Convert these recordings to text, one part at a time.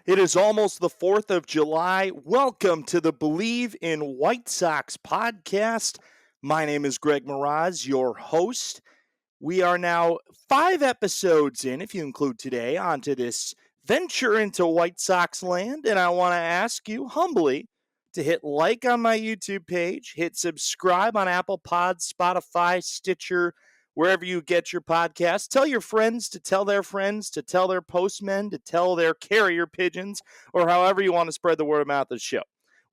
It is almost the 4th of July. Welcome to the Believe in White Sox podcast. My name is Greg Miraz, your host. We are now 5 episodes in, if you include today, onto this venture into White Sox land. And I want to ask you humbly to hit like on my YouTube page, hit subscribe on Apple Pods, Spotify, Stitcher, wherever you get your podcast. Tell your friends to tell their friends, to tell their postmen, to tell their carrier pigeons, or however you want to spread the word of mouth of the show.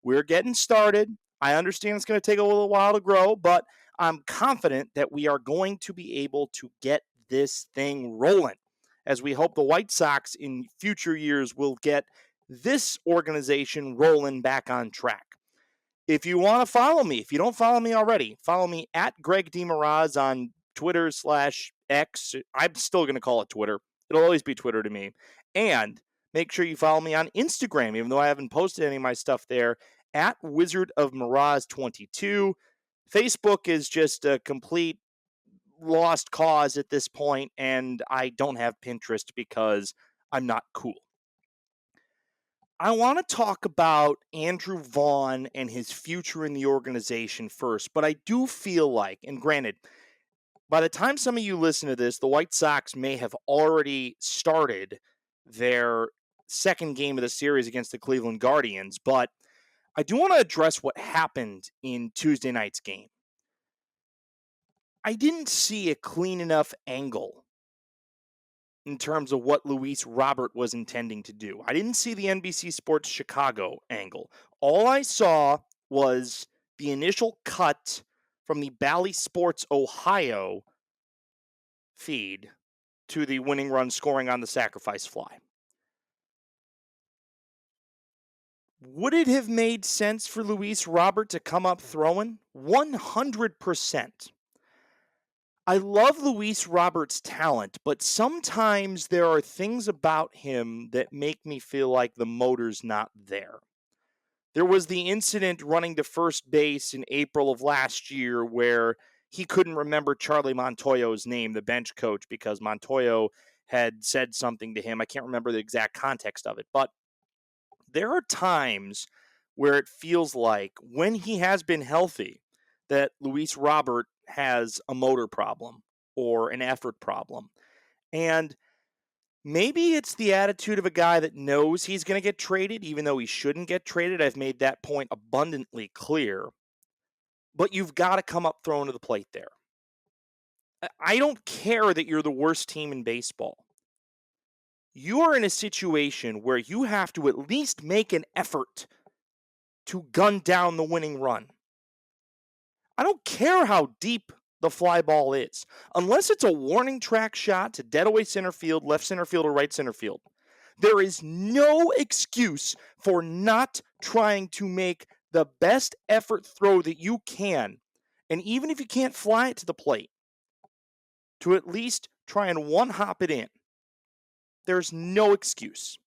We're getting started. I understand it's going to take a little while to grow, but I'm confident that we are going to be able to get this thing rolling, as we hope the White Sox in future years will get this organization rolling back on track. If you want to follow me, if you don't follow me already, follow me at Greg D. Miraz on Twitter/X. I'm still going to call it Twitter. It'll always be Twitter to me. And make sure you follow me on Instagram, even though I haven't posted any of my stuff there, at Wizard of Miraz 22. Facebook is just a complete lost cause at this point, and I don't have Pinterest because I'm not cool. I want to talk about Andrew Vaughn and his future in the organization first, but I do feel like, and granted, by the time some of you listen to this, the White Sox may have already started their second game of the series against the Cleveland Guardians, but I do want to address what happened in Tuesday night's game. I didn't see a clean enough angle in terms of what Luis Robert was intending to do. I didn't see the NBC Sports Chicago angle. All I saw was the initial cut from the Bally Sports Ohio feed to the winning run scoring on the sacrifice fly. Would it have made sense for Luis Robert to come up throwing? 100%. I love Luis Robert's talent, but sometimes there are things about him that make me feel like the motor's not there. There was the incident running to first base in April of last year where he couldn't remember Charlie Montoyo's name, the bench coach, because Montoyo had said something to him. I can't remember the exact context of it, but there are times where it feels like when he has been healthy that Luis Robert has a motor problem or an effort problem. And maybe it's the attitude of a guy that knows he's going to get traded, even though he shouldn't get traded. I've made that point abundantly clear. But you've got to come up throwing to the plate there. I don't care that you're the worst team in baseball. You are in a situation where you have to at least make an effort to gun down the winning run. I don't care how deep the fly ball is, unless it's a warning track shot to deadaway center field, left center field, or right center field. There is no excuse for not trying to make the best effort throw that you can, and even if you can't fly it to the plate, to at least try and one-hop it in. There's no excuse.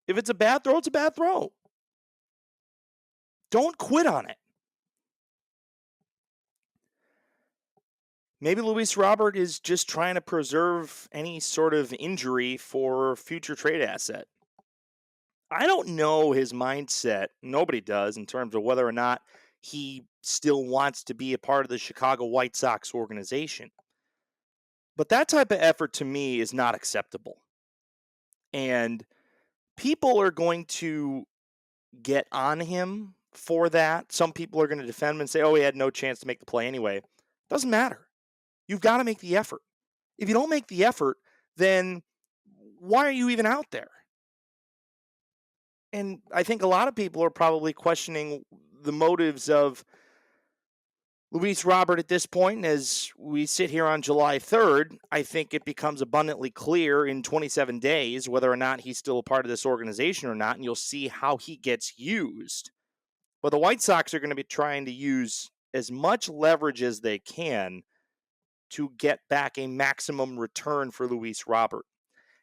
If it's a bad throw, it's a bad throw. Don't quit on it. Maybe Luis Robert is just trying to preserve any sort of injury for future trade asset. I don't know his mindset. Nobody does in terms of whether or not he still wants to be a part of the Chicago White Sox organization. But that type of effort to me is not acceptable. And people are going to get on him for that. Some people are going to defend him and say, oh, he had no chance to make the play anyway. Doesn't matter. You've got to make the effort. If you don't make the effort, then why are you even out there? And I think a lot of people are probably questioning the motives of Luis Robert at this point. And as we sit here on July 3rd, I think it becomes abundantly clear in 27 days whether or not he's still a part of this organization or not, and you'll see how he gets used. But the White Sox are going to be trying to use as much leverage as they can to get back a maximum return for Luis Robert.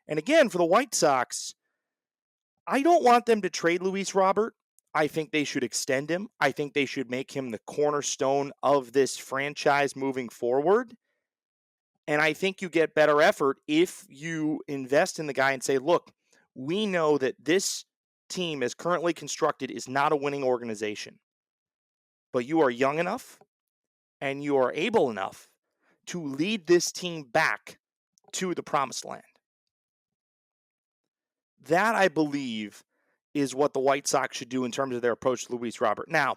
And again, for the White Sox, I don't want them to trade Luis Robert. I think they should extend him. I think they should make him the cornerstone of this franchise moving forward. And I think you get better effort if you invest in the guy and say, look, we know that this team as currently constructed is not a winning organization. But you are young enough and you are able enough to lead this team back to the promised land. That, I believe, is what the White Sox should do in terms of their approach to Luis Robert. Now,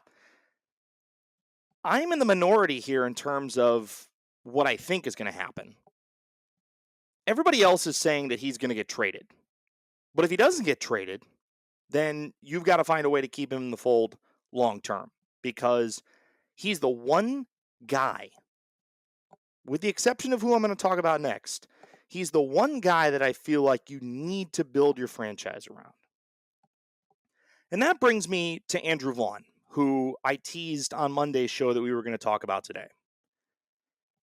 I'm in the minority here in terms of what I think is going to happen. Everybody else is saying that he's going to get traded. But if he doesn't get traded, then you've got to find a way to keep him in the fold long term, because he's the one guy, with the exception of who I'm going to talk about next, he's the one guy that I feel like you need to build your franchise around. And that brings me to Andrew Vaughn, who I teased on Monday's show that we were going to talk about today.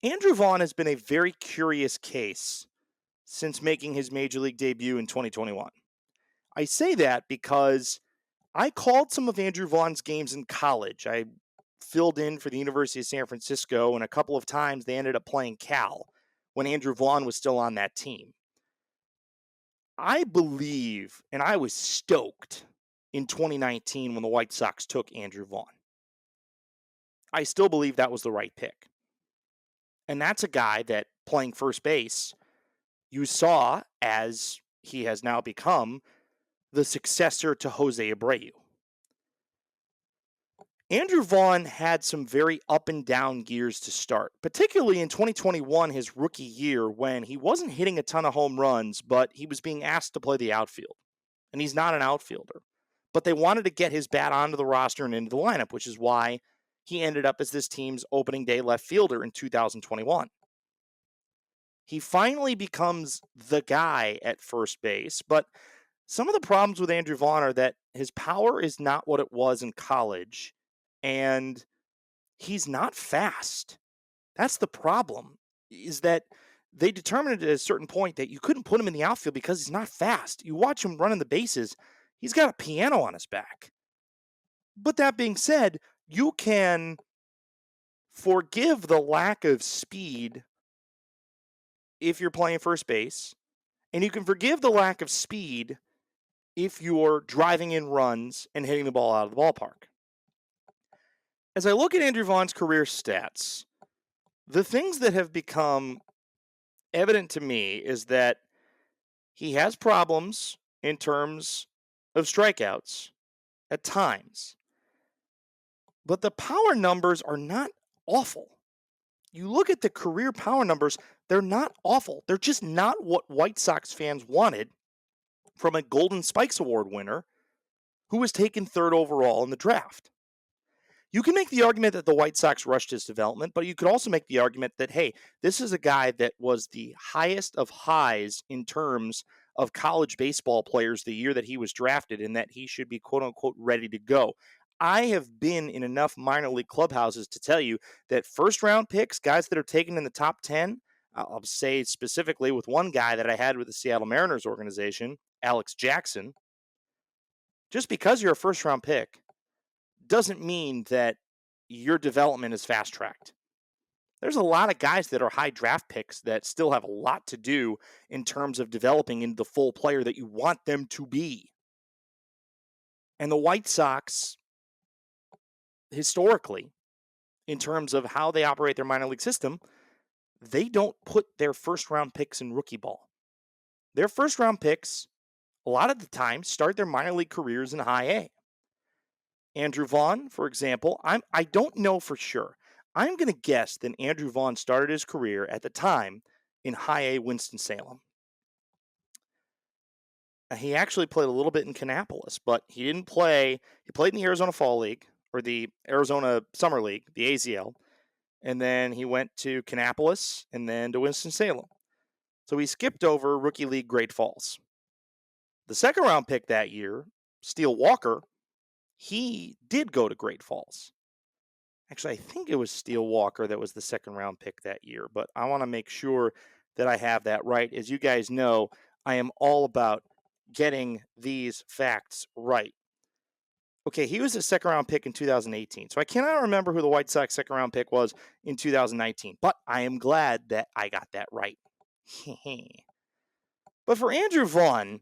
Andrew Vaughn has been a very curious case since making his major league debut in 2021. I say that because I called some of Andrew Vaughn's games in college. I filled in for the University of San Francisco, and a couple of times they ended up playing Cal when Andrew Vaughn was still on that team. I believe, and I was stoked in 2019 when the White Sox took Andrew Vaughn. I still believe that was the right pick. And that's a guy that, playing first base, you saw as he has now become the successor to Jose Abreu. Andrew Vaughn had some very up and down years to start, particularly in 2021, his rookie year, when he wasn't hitting a ton of home runs, but he was being asked to play the outfield. And he's not an outfielder. But they wanted to get his bat onto the roster and into the lineup, which is why he ended up as this team's opening day left fielder in 2021. He finally becomes the guy at first base, but some of the problems with Andrew Vaughn are that his power is not what it was in college, and he's not fast. That's the problem, is that they determined at a certain point that you couldn't put him in the outfield because he's not fast. You watch him running the bases, he's got a piano on his back. But that being said, you can forgive the lack of speed if you're playing first base, and you can forgive the lack of speed if you're driving in runs and hitting the ball out of the ballpark. As I look at Andrew Vaughn's career stats, the things that have become evident to me is that he has problems in terms of strikeouts at times. But the power numbers are not awful. You look at the career power numbers, they're not awful. They're just not what White Sox fans wanted from a Golden Spikes Award winner who was taken third overall in the draft. You can make the argument that the White Sox rushed his development, but you could also make the argument that, hey, this is a guy that was the highest of highs in terms of college baseball players the year that he was drafted, and that he should be quote-unquote ready to go. I have been in enough minor league clubhouses to tell you that first-round picks, guys that are taken in the top 10, I'll say specifically with one guy that I had with the Seattle Mariners organization, Alex Jackson, just because you're a first-round pick doesn't mean that your development is fast-tracked. There's a lot of guys that are high draft picks that still have a lot to do in terms of developing into the full player that you want them to be. And the White Sox, historically, in terms of how they operate their minor league system, they don't put their first-round picks in rookie ball. Their first-round picks, a lot of the time, start their minor league careers in high A. Andrew Vaughn, for example, I don't know for sure. I'm going to guess that Andrew Vaughn started his career at the time in high A Winston-Salem. He actually played a little bit in Kannapolis, but he didn't play. He played in the Arizona Fall League, or the Arizona Summer League, the AZL, and then he went to Kannapolis and then to Winston-Salem. So he skipped over Rookie League Great Falls. The second round pick that year, Steele Walker, he did go to Great Falls. Actually, I think it was Steele Walker that was the second round pick that year, but I want to make sure that I have that right. As you guys know, I am all about getting these facts right. Okay, he was a second round pick in 2018, so I cannot remember who the White Sox second round pick was in 2019, but I am glad that I got that right. But for Andrew Vaughn,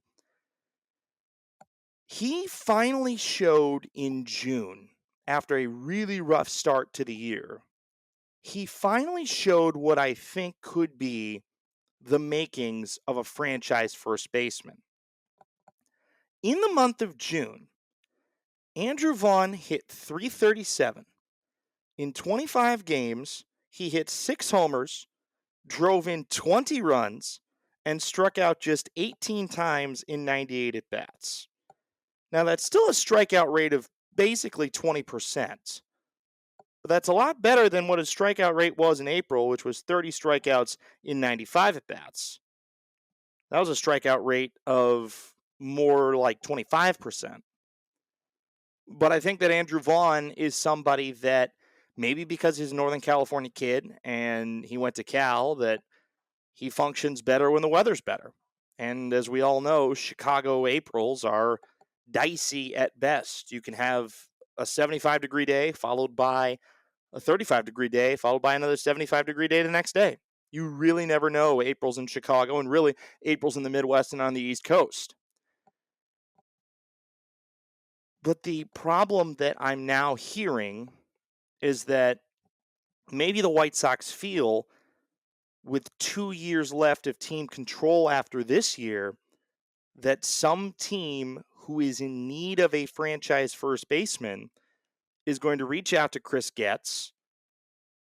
He finally showed in June, after a really rough start to the year, he finally showed what I think could be the makings of a franchise first baseman. In the month of June, Andrew Vaughn hit .337. In 25 games, he hit 6 homers, drove in 20 runs, and struck out just 18 times in 98 at-bats. Now, that's still a strikeout rate of basically 20%, but that's a lot better than what his strikeout rate was in April, which was 30 strikeouts in 95 at-bats. That was a strikeout rate of more like 25%. But I think that Andrew Vaughn is somebody that maybe because he's a Northern California kid and he went to Cal, that he functions better when the weather's better. And as we all know, Chicago Aprils are dicey at best. You can have a 75-degree day followed by a 35-degree day followed by another 75-degree day the next day. You really never know Aprils in Chicago and really Aprils in the Midwest and on the East Coast. But the problem that I'm now hearing is that maybe the White Sox feel, with 2 years left of team control after this year, that some team who is in need of a franchise first baseman is going to reach out to Chris Getz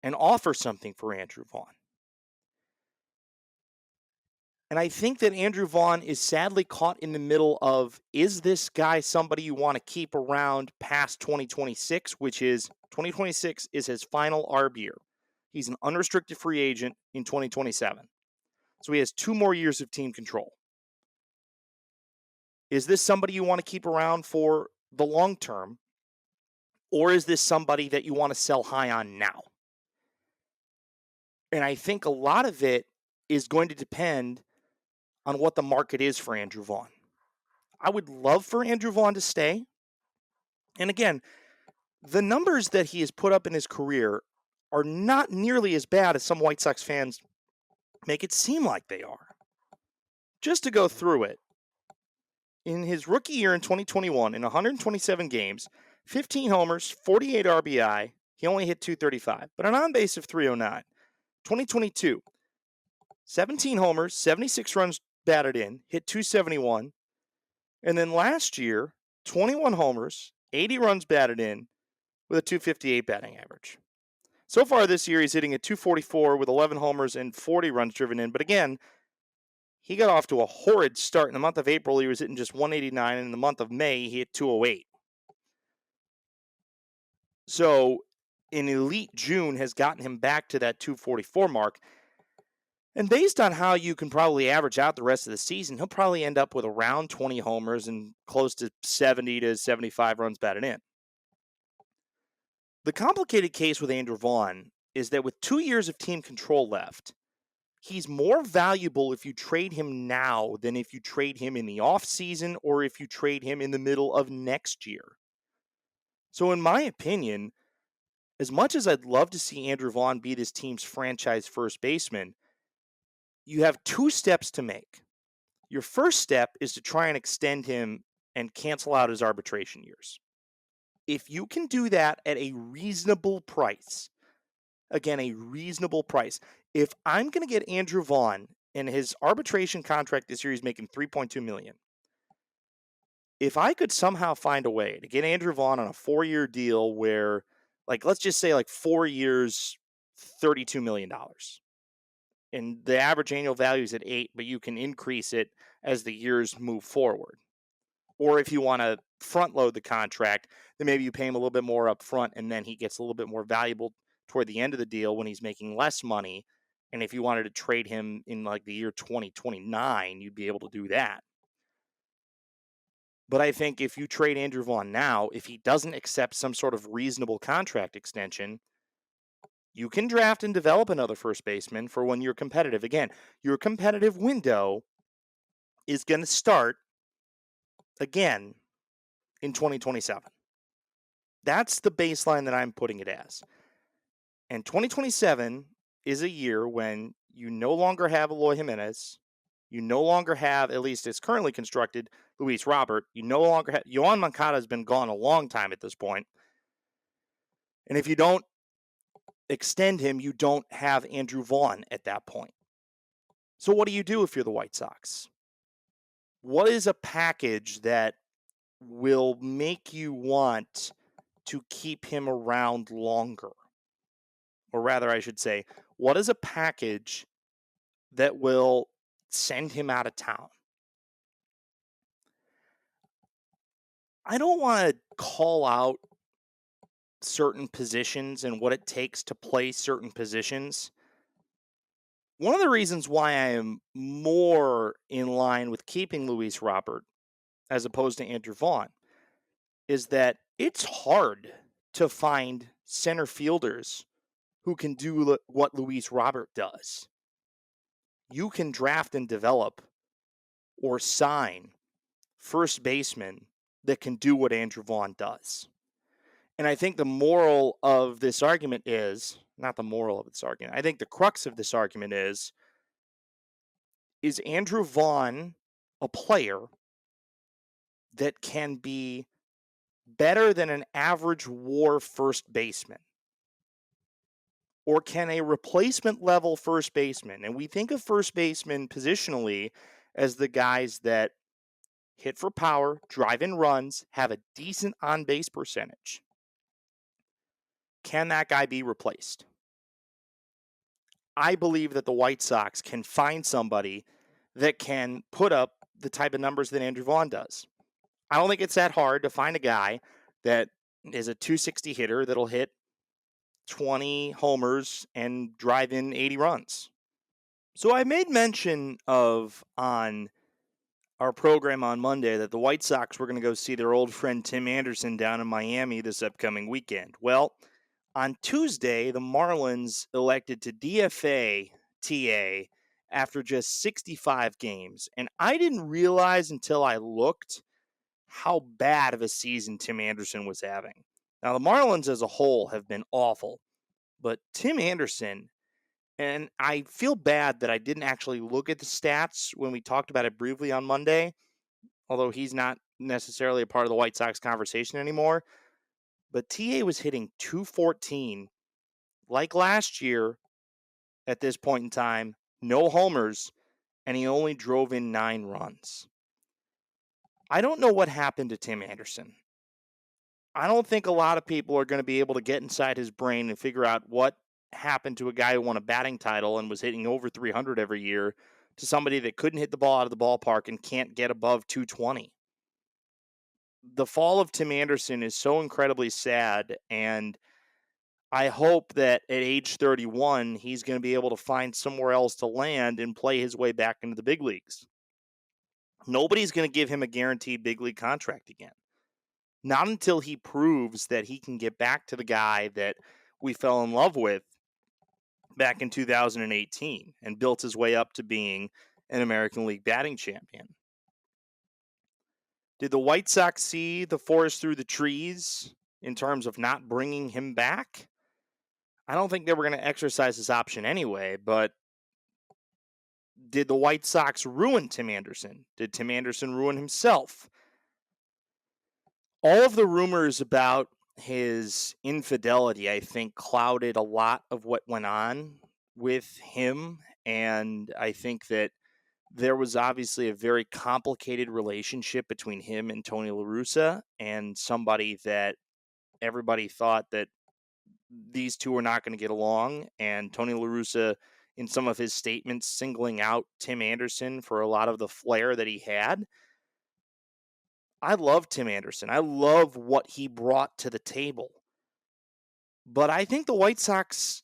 and offer something for Andrew Vaughn. And I think that Andrew Vaughn is sadly caught in the middle of, is this guy somebody you want to keep around past 2026, which is 2026 is his final ARB year. He's an unrestricted free agent in 2027. So he has 2 more years of team control. Is this somebody you want to keep around for the long term? Or is this somebody that you want to sell high on now? And I think a lot of it is going to depend on what the market is for Andrew Vaughn. I would love for Andrew Vaughn to stay. And again, the numbers that he has put up in his career are not nearly as bad as some White Sox fans make it seem like they are. Just to go through it, in his rookie year in 2021, in 127 games, 15 homers, 48 RBI, he only hit .235, but an on-base of .309. 2022, 17 homers, 76 runs batted in, hit .271. And then last year, 21 homers, 80 runs batted in, with a .258 batting average. So far this year, he's hitting a .244 with 11 homers and 40 runs driven in. But again, he got off to a horrid start. In the month of April, he was hitting just .189, and in the month of May, he hit .208. So an elite June has gotten him back to that .244 mark. And based on how you can probably average out the rest of the season, he'll probably end up with around 20 homers and close to 70 to 75 runs batted in. The complicated case with Andrew Vaughn is that with 2 years of team control left, he's more valuable if you trade him now than if you trade him in the offseason or if you trade him in the middle of next year. So in my opinion, as much as I'd love to see Andrew Vaughn be this team's franchise first baseman, you have 2 steps to make. Your first step is to try and extend him and cancel out his arbitration years. If you can do that at a reasonable price, again, a reasonable price. If I'm going to get Andrew Vaughn and his arbitration contract this year, he's making $3.2 million. If I could somehow find a way to get Andrew Vaughn on a 4-year deal where, like, let's just say like 4 years, $32 million. And the average annual value is at 8, but you can increase it as the years move forward. Or if you want to front load the contract, then maybe you pay him a little bit more up front and then he gets a little bit more valuable toward the end of the deal when he's making less money. And if you wanted to trade him in like the year 2029, you'd be able to do that. But I think if you trade Andrew Vaughn now, if he doesn't accept some sort of reasonable contract extension, you can draft and develop another first baseman for when you're competitive. Again, your competitive window is going to start again in 2027. That's the baseline that I'm putting it as. And 2027 is a year when you no longer have Eloy Jimenez. You no longer have, at least it's currently constructed, Luis Robert. You no longer have Yohan Moncada has been gone a long time at this point. And if you don't extend him, you don't have Andrew Vaughn at that point. So what do you do if you're the White Sox? What is a package that will make you want to keep him around longer? Or rather, I should say, what is a package that will send him out of town? I don't want to call out certain positions and what it takes to play certain positions. One of the reasons why I am more in line with keeping Luis Robert as opposed to Andrew Vaughn is that it's hard to find center fielders who can do what Luis Robert does. You can draft and develop or sign first basemen that can do what Andrew Vaughn does. And I think the moral of this argument is, not the moral of this argument, I think the crux of this argument is Andrew Vaughn a player that can be better than an average WAR first baseman? Or can a replacement level first baseman, and we think of first baseman positionally as the guys that hit for power, drive in runs, have a decent on-base percentage. Can that guy be replaced? I believe that the White Sox can find somebody that can put up the type of numbers that Andrew Vaughn does. I don't think it's that hard to find a guy that is a 260 hitter that'll hit 20 homers and drive in 80 runs. So I made mention of on our program on Monday that the White Sox were going to go see their old friend Tim Anderson down in Miami this upcoming weekend. Well, on Tuesday, the Marlins elected to DFA TA after just 65 games. And I didn't realize until I looked how bad of a season Tim Anderson was having. Now, the Marlins as a whole have been awful, but Tim Anderson, and I feel bad that I didn't actually look at the stats when we talked about it briefly on Monday, although he's not necessarily a part of the White Sox conversation anymore. But TA was hitting 214 like last year at this point in time, no homers, and he only drove in 9 runs. I don't know what happened to Tim Anderson. I don't think a lot of people are going to be able to get inside his brain and figure out what happened to a guy who won a batting title and was hitting over 300 every year to somebody that couldn't hit the ball out of the ballpark and can't get above 220. The fall of Tim Anderson is so incredibly sad, and I hope that at age 31, he's going to be able to find somewhere else to land and play his way back into the big leagues. Nobody's going to give him a guaranteed big league contract again. Not until he proves that he can get back to the guy that we fell in love with back in 2018 and built his way up to being an American League batting champion. Did the White Sox see the forest through the trees in terms of not bringing him back? I don't think they were going to exercise this option anyway, but did the White Sox ruin Tim Anderson? Did Tim Anderson ruin himself? All of the rumors about his infidelity, I think, clouded a lot of what went on with him, and I think that there was obviously a very complicated relationship between him and Tony La Russa, and somebody that everybody thought that these two were not going to get along, and Tony La Russa, in some of his statements, singling out Tim Anderson for a lot of the flair that he had. I love Tim Anderson. I love what he brought to the table. But I think the White Sox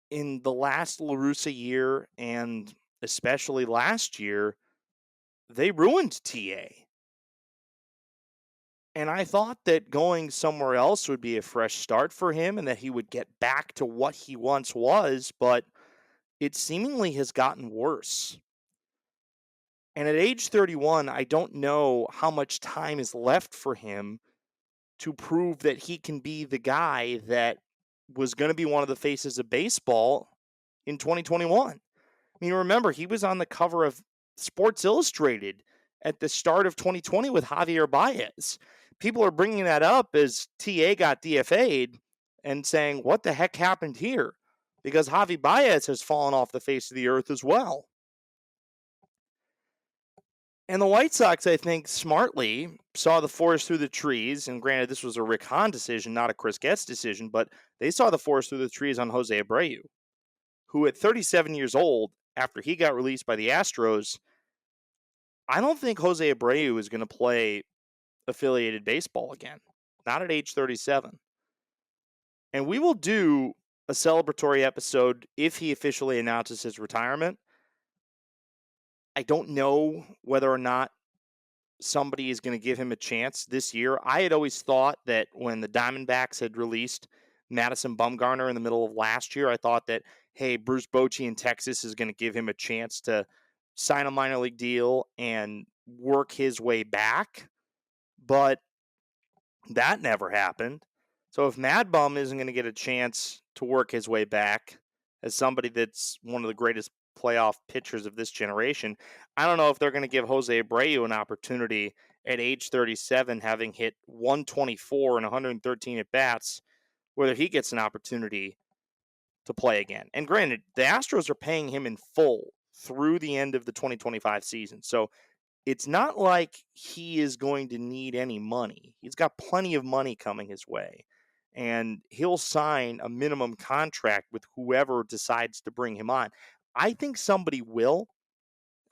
in the last La Russa year, and especially last year, they ruined TA. And I thought that going somewhere else would be a fresh start for him and that he would get back to what he once was, but it seemingly has gotten worse. And at age 31, I don't know how much time is left for him to prove that he can be the guy that was going to be one of the faces of baseball in 2021. I mean, remember, he was on the cover of Sports Illustrated at the start of 2020 with Javier Baez. People are bringing that up as TA got DFA'd and saying, what the heck happened here? Because Javi Baez has fallen off the face of the earth as well. And the White Sox, I think, smartly saw the forest through the trees. And granted, this was a Rick Hahn decision, not a Chris Getz decision, but they saw the forest through the trees on Jose Abreu, who at 37 years old, after he got released by the Astros, I don't think Jose Abreu is going to play affiliated baseball again. Not at age 37. And we will do a celebratory episode if he officially announces his retirement. I don't know whether or not somebody is going to give him a chance this year. I had always thought that when the Diamondbacks had released Madison Bumgarner in the middle of last year, I thought that, hey, Bruce Bochy in Texas is going to give him a chance to sign a minor league deal and work his way back. But that never happened. So if Mad Bum isn't going to get a chance to work his way back as somebody that's one of the greatest playoff pitchers of this generation, I don't know if they're going to give Jose Abreu an opportunity at age 37, having hit 124 and 113 at bats, whether he gets an opportunity to play again. And granted, the Astros are paying him in full through the end of the 2025 season. So it's not like he is going to need any money. He's got plenty of money coming his way. And he'll sign a minimum contract with whoever decides to bring him on. I think somebody will.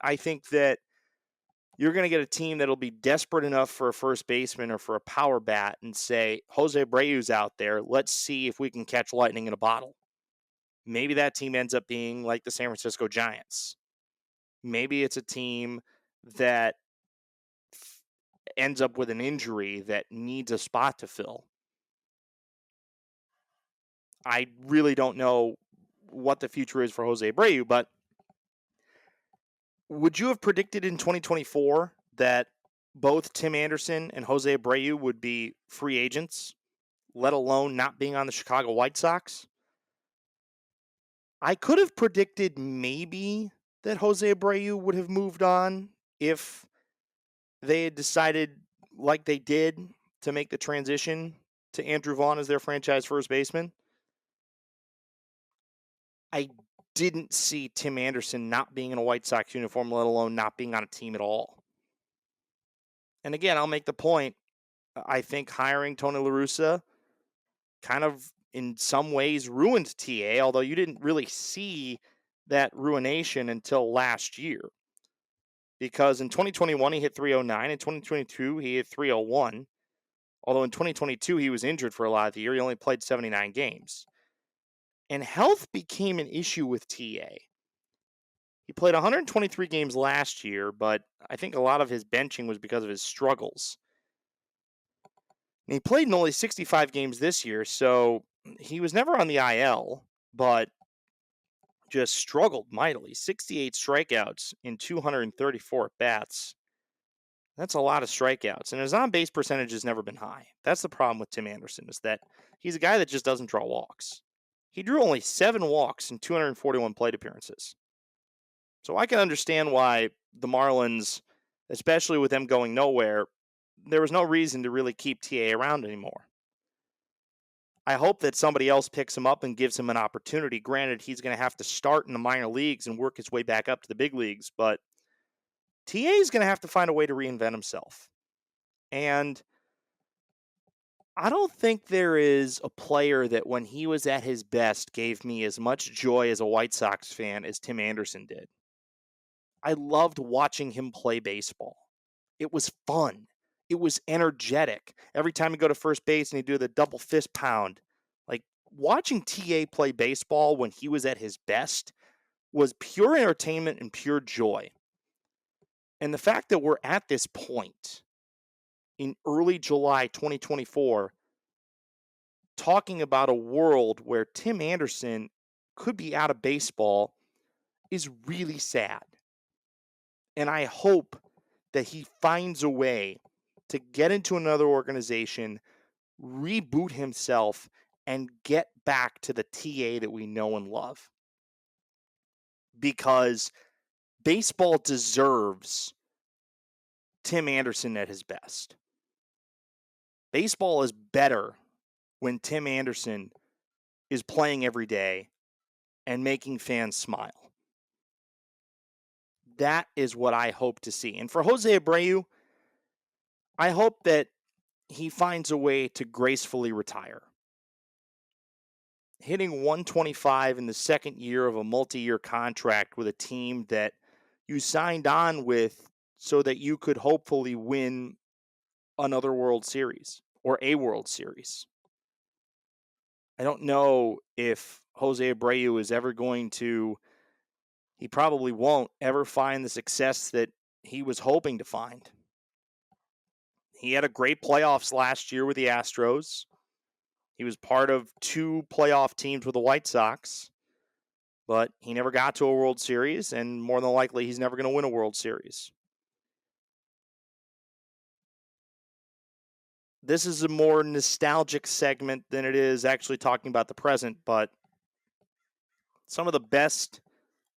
I think that you're going to get a team that'll be desperate enough for a first baseman or for a power bat and say, Jose Abreu's out there. Let's see if we can catch lightning in a bottle. Maybe that team ends up being like the San Francisco Giants. Maybe it's a team that ends up with an injury that needs a spot to fill. I really don't know what the future is for Jose Abreu, but would you have predicted in 2024 that both Tim Anderson and Jose Abreu would be free agents, let alone not being on the Chicago White Sox? I could have predicted maybe that Jose Abreu would have moved on if they had decided, like they did, to make the transition to Andrew Vaughn as their franchise first baseman. I didn't see Tim Anderson not being in a White Sox uniform, let alone not being on a team at all. And again, I'll make the point, I think hiring Tony La Russa kind of in some ways ruined TA, although you didn't really see that ruination until last year. Because in 2021, he hit 309. In 2022, he hit 301. Although in 2022, he was injured for a lot of the year. He only played 79 games. And health became an issue with TA. He played 123 games last year, but I think a lot of his benching was because of his struggles. And he played in only 65 games this year, so he was never on the IL, but just struggled mightily. 68 strikeouts in 234 at-bats. That's a lot of strikeouts. And his on-base percentage has never been high. That's the problem with Tim Anderson, is that he's a guy that just doesn't draw walks. He drew only 7 walks in 241 plate appearances. So I can understand why the Marlins, especially with them going nowhere, there was no reason to really keep TA around anymore. I hope that somebody else picks him up and gives him an opportunity. Granted, he's going to have to start in the minor leagues and work his way back up to the big leagues, but TA is going to have to find a way to reinvent himself. And I don't think there is a player that when he was at his best gave me as much joy as a White Sox fan as Tim Anderson did. I loved watching him play baseball. It was fun. It was energetic. Every time he'd go to first base and he'd do the double fist pound. Like, watching TA play baseball when he was at his best was pure entertainment and pure joy. And the fact that we're at this point in early July 2024 talking about a world where Tim Anderson could be out of baseball is really sad. And I hope that he finds a way to get into another organization, reboot himself, and get back to the TA that we know and love. Because baseball deserves Tim Anderson at his best. Baseball is better when Tim Anderson is playing every day and making fans smile. That is what I hope to see. And for Jose Abreu, I hope that he finds a way to gracefully retire. Hitting 125 in the second year of a multi-year contract with a team that you signed on with so that you could hopefully win another World Series or a World Series. I don't know if Jose Abreu is ever going to, he probably won't ever find the success that he was hoping to find. He had a great playoffs last year with the Astros. He was part of 2 playoff teams with the White Sox, but he never got to a World Series, and more than likely, he's never going to win a World Series. This is a more nostalgic segment than it is actually talking about the present, but some of the best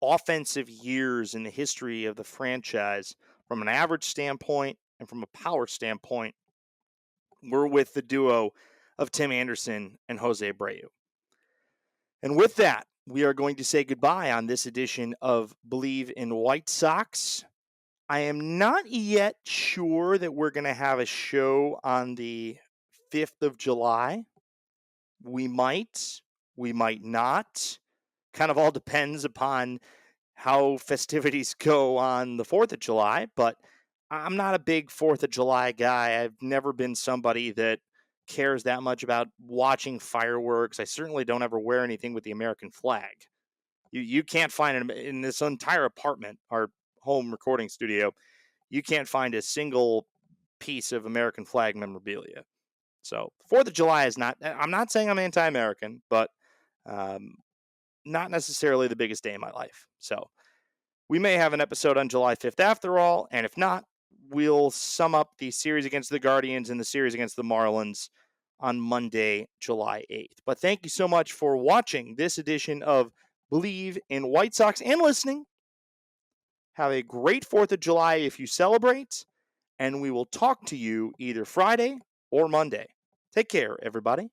offensive years in the history of the franchise, from an average standpoint and from a power standpoint, were with the duo of Tim Anderson and Jose Abreu. And with that, we are going to say goodbye on this edition of Believe in White Sox. I am not yet sure that we're going to have a show on the 5th of July. We might not. Kind of all depends upon how festivities go on the 4th of July, but I'm not a big 4th of July guy. I've never been somebody that cares that much about watching fireworks. I certainly don't ever wear anything with the American flag. You can't find it in this entire apartment, our home recording studio. You can't find a single piece of American flag memorabilia. So 4th of July is not, I'm not saying I'm anti-American, but not necessarily the biggest day in my life. So we may have an episode on July 5th after all, and if not, we'll sum up the series against the Guardians and the series against the Marlins on Monday, July 8th. But thank you so much for watching this edition of Believe in White Sox and listening. Have a great 4th of July if you celebrate, and we will talk to you either Friday or Monday. Take care, everybody.